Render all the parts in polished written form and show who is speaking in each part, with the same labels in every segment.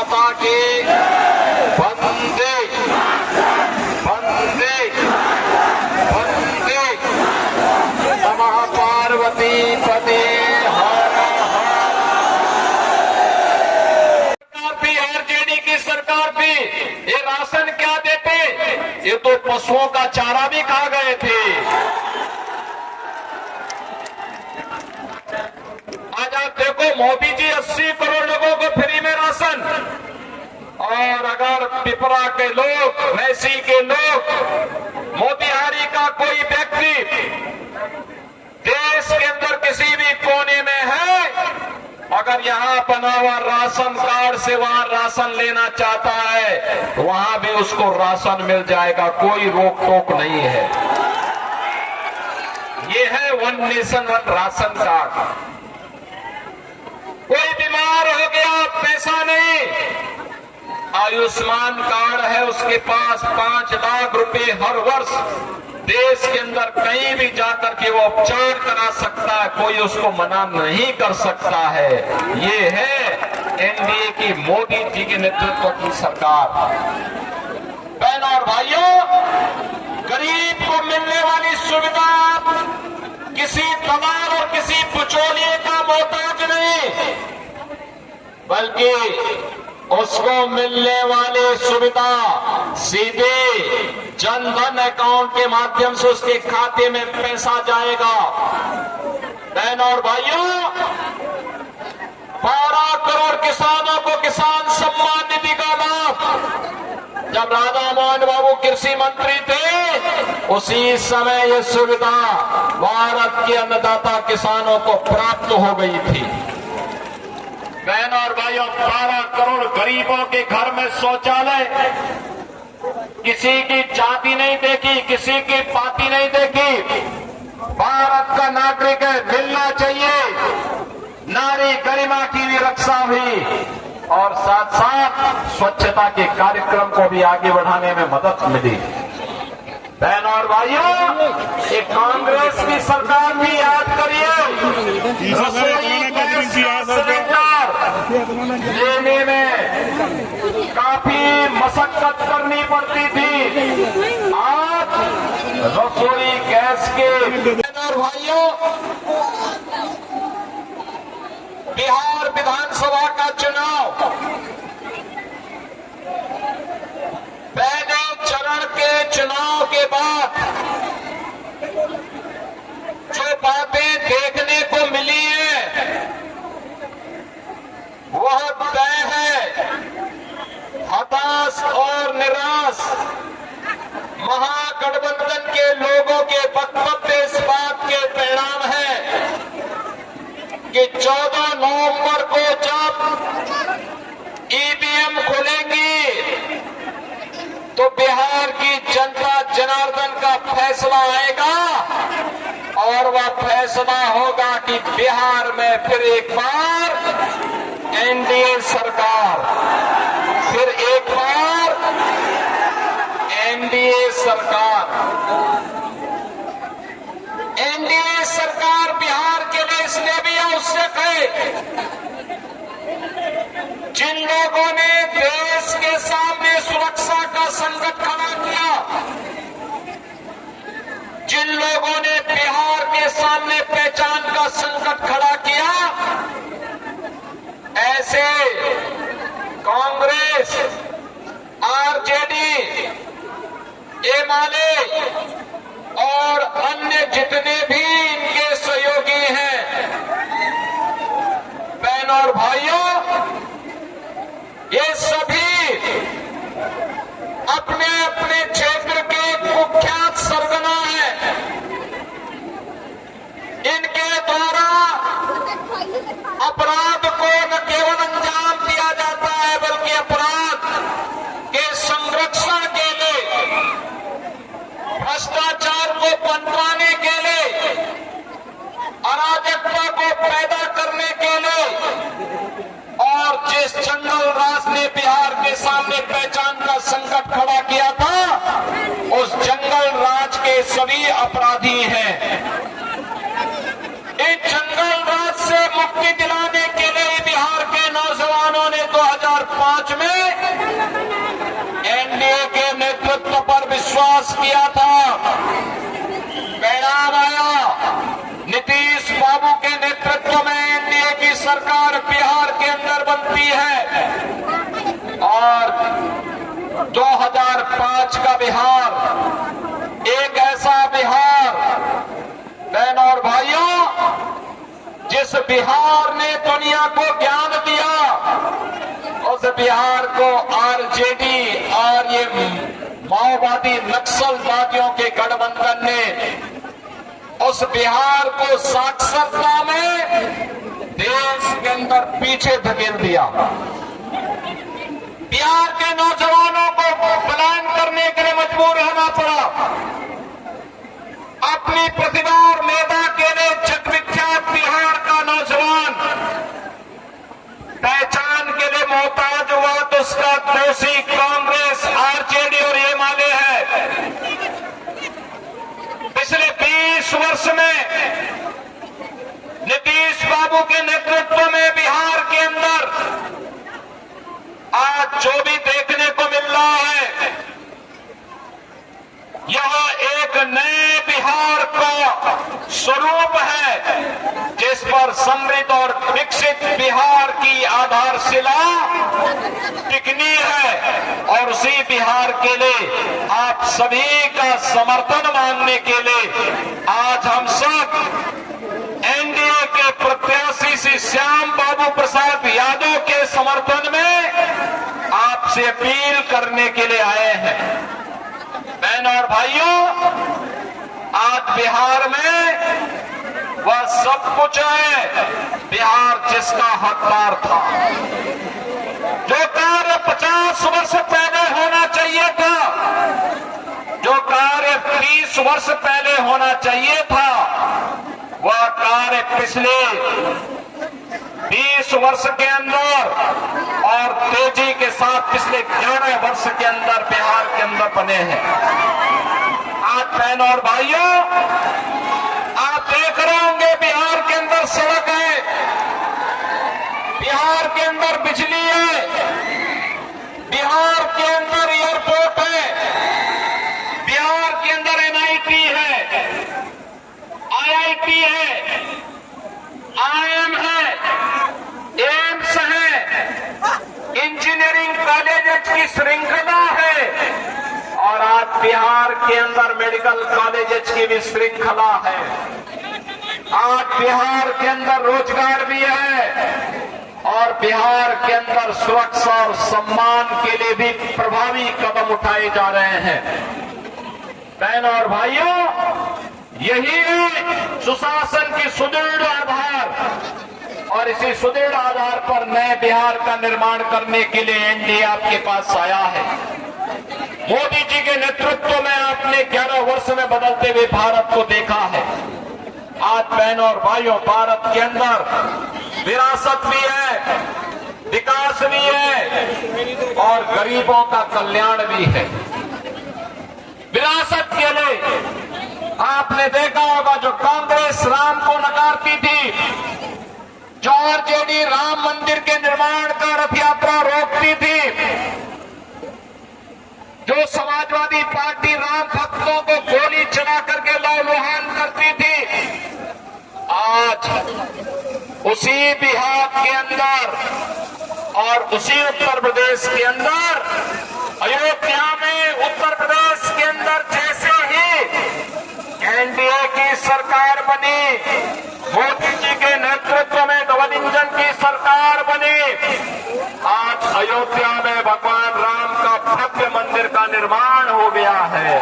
Speaker 1: माता की वंदे वंदे वंदे नमः पार्वती पते हर हर। आरजेडी की सरकार भी ये राशन क्या देते, ये तो पशुओं का चारा भी खा गए थे। आज आप देखो मोदी जी 80 करोड़ लोगों को फ्री में राशन, और अगर पिपरा के लोग, मैसी के लोग, मोतिहारी का कोई व्यक्ति देश के अंदर किसी भी कोने में है, अगर यहां बना हुआ राशन कार्ड से वहां राशन लेना चाहता है तो वहां भी उसको राशन मिल जाएगा, कोई रोक टोक नहीं है। ये है one nation one ration card. कोई बीमार हो गया, पैसा नहीं, आयुष्मान कार्ड है उसके पास, 5 लाख रुपए हर वर्ष देश के अंदर कहीं भी जाकर के वो उपचार करा सकता है, कोई उसको मना नहीं कर सकता है। ये है एनडीए की मोदी जी के नेतृत्व की सरकार। बहनों और भाइयों, गरीब को मिलने वाली सुविधा किसी दलाल और किसी बिचौलिए का मोहताज नहीं, बल्कि उसको मिलने वाली सुविधा सीधे जनधन अकाउंट के माध्यम से उसके खाते में पैसा जाएगा। बहनों और भाइयों, 12 करोड़ किसानों को किसान सम्मान निधि का लाभ जब राधा मोहन बाबू कृषि मंत्री थे, उसी समय यह सुविधा भारत के अन्नदाता किसानों को प्राप्त हो गई थी। बहनों और भाइयों, 12 करोड़ गरीबों के घर में शौचालय, किसी की जाति नहीं देखी, किसी की पाति नहीं देखी, भारत का नागरिक है, मिलना चाहिए। नारी गरिमा की भी रक्षा हुई और साथ साथ स्वच्छता के कार्यक्रम को भी आगे बढ़ाने में मदद मिली। बहनों और भाइयों, एक कांग्रेस की सरकार भी याद करिए, रसोई गैस सिलेंडर लेने में काफी मशक्कत करनी पड़ती थी। आज रसोई गैस के। बहनों और भाइयों, बिहार विधानसभा का चुनाव पहले चरण के चुनाव के बाद जो बातें देखने को मिली है वह तय है, हताश और निराश महागठबंधन के लोगों के वक्तव्य इस बात के परिणाम है कि 14 नवंबर को जब ईवीएम खुलेंगी तो बिहार की जनता जनार्दन का फैसला आएगा, और वह फैसला होगा कि बिहार में फिर एक बार एनडीए सरकार, फिर एक बार एनडीए सरकार। एनडीए सरकार बिहार के लिए इसलिए भी आवश्यक है, जिन लोगों ने देश के सामने सुरक्षा का संकट खड़ा किया, जिन लोगों ने बिहार के सामने पहचान का संकट खड़ा किया, ऐसे कांग्रेस, आरजेडी, एमआरए और अन्य जितने भी इनके सहयोगी हैं, बहनों और भाइयों, ये सभी अपने अपने क्षेत्र के कुख्यात सरगना हैं। इनके द्वारा अपराध को न केवल अंजाम दिया जाता है, बल्कि अपराध के संरक्षण के लिए, भ्रष्टाचार को पनपाने के लिए, अराजकता को पैदा करने के लिए, और जिस जंगल राज ने बिहार के सामने पहचान का संकट खड़ा किया था, उस जंगल राज के सभी अपराधी हैं। इस जंगल राज से मुक्ति दिलाने के लिए बिहार के नौजवानों ने 2005 2005 में एनडीए के नेतृत्व पर विश्वास किया था। परिणाम आया, नीतीश बाबू के नेतृत्व में एनडीए की सरकार बिहार के अंदर बनती है और 2005 का बिहार एक ऐसा बिहार, बहन और भाइयों, जिस बिहार ने दुनिया को ज्ञान दिया, उस बिहार को आरजेडी और ये माओवादी नक्सलवादियों के गठबंधन ने उस बिहार को साक्षरता में देश के अंदर पीछे धकेल दिया। बिहार के नौजवानों को पलायन करने के लिए मजबूर होना पड़ा। अपनी प्रतिभा और मेधा के लिए जगविख्यात बिहार का नौजवान पहचान के लिए मोहताज हुआ तो उसका दोषी कांग्रेस, आरजेडी और ये माले है। पिछले 20 वर्ष में नीतीश बाबू के नेतृत्व में बिहार के अंदर आज जो भी देखने को मिल रहा है, यह एक नए बिहार का स्वरूप है, जिस पर समृद्ध और विकसित बिहार की आधारशिला टिकनी है। और उसी बिहार के लिए आप सभी का समर्थन मांगने के लिए आज हम सब एनडीए के प्रत्याशी श्री श्याम बाबू प्रसाद यादव के समर्थन में आपसे अपील करने के लिए आए हैं। बहन और भाइयों, आज बिहार में वह सब कुछ है बिहार जिसका हकदार था। जो कार्य 50 वर्ष पहले होना चाहिए था, जो कार्य 30 वर्ष पहले होना चाहिए था, वह कार्य पिछले 20 वर्ष के अंदर और तेजी के साथ पिछले 11 वर्ष के अंदर बिहार के अंदर बने हैं। आज बहन और भाइयों, आप देख रहे होंगे बिहार के अंदर सड़क है, बिहार के अंदर बिजली है, बिहार के अंदर एयरपोर्ट है, बिहार के अंदर एनआईटी है, आईआईटी है, आईएम है, एम्स है, इंजीनियरिंग कॉलेज की श्रृंखला है और आज बिहार के अंदर मेडिकल कॉलेज की भी श्रृंखला है। आज बिहार के अंदर रोजगार भी है और बिहार के अंदर सुरक्षा और सम्मान के लिए भी प्रभावी कदम उठाए जा रहे हैं। बहनों और भाइयों, यही है सुशासन की सुदृढ़ आधार और इसी सुदृढ़ आधार पर नए बिहार का निर्माण करने के लिए एनडीए आपके पास आया है। मोदी जी के नेतृत्व में आपने 11 वर्ष में बदलते हुए भारत को देखा है। आज बहनों और भाइयों, भारत के अंदर विरासत भी है, विकास भी है और गरीबों का कल्याण भी है। विरासत के लिए आपने देखा होगा, जो कांग्रेस राम को नकारती थी, जो आरजेडी राम मंदिर के निर्माण का रथ यात्रा रोकती थी, जो समाजवादी पार्टी राम भक्तों को गोली चला करके लौलुहान करती थी, आज उसी बिहार के अंदर और उसी उत्तर प्रदेश के अंदर, अयोध्या में उत्तर प्रदेश के अंदर जैसे ही एनडीए की सरकार बनी, मोदी जी के नेतृत्व में डबल इंजन की सरकार बनी, आज अयोध्या में भगवान राम का भव्य मंदिर का निर्माण हो गया है।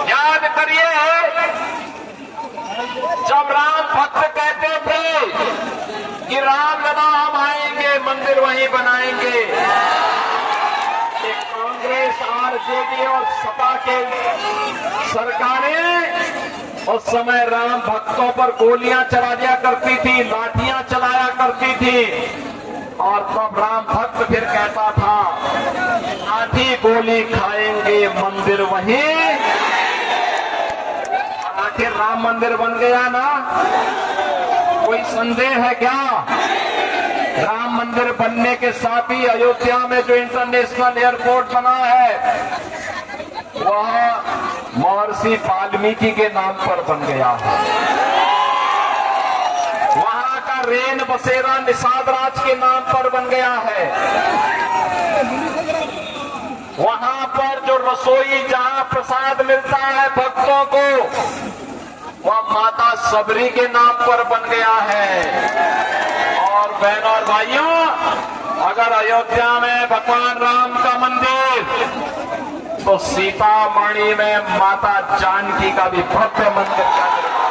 Speaker 1: याद करिए, जब राम भक्त कहते थे कि रामलला हम आएंगे, मंदिर वहीं बनाएंगे, कांग्रेस, आरजेडी और सपा के सरकारें उस समय राम भक्तों पर गोलियां चला दिया करती थी, लाठियां चलाया करती थी और तब राम भक्त फिर कहता था, लाठी गोली खाएंगे, मंदिर वहीं। आखिर राम मंदिर बन गया ना। कोई संदेह है क्या? राम मंदिर बनने के साथ ही अयोध्या में जो इंटरनेशनल एयरपोर्ट बना है वह महर्षि वाल्मीकि के नाम पर बन गया है। वहां का रेन बसेरा निषाद राज के नाम पर बन गया है। वहां पर जो रसोई जहां प्रसाद मिलता है भक्तों को वह माता सबरी के नाम पर बन गया है। और बहनों और भाइयों, अगर अयोध्या में भगवान राम का मंदिर तो सीतामढ़ी में माता जानकी का भी भव्य मंदिर का निर्माण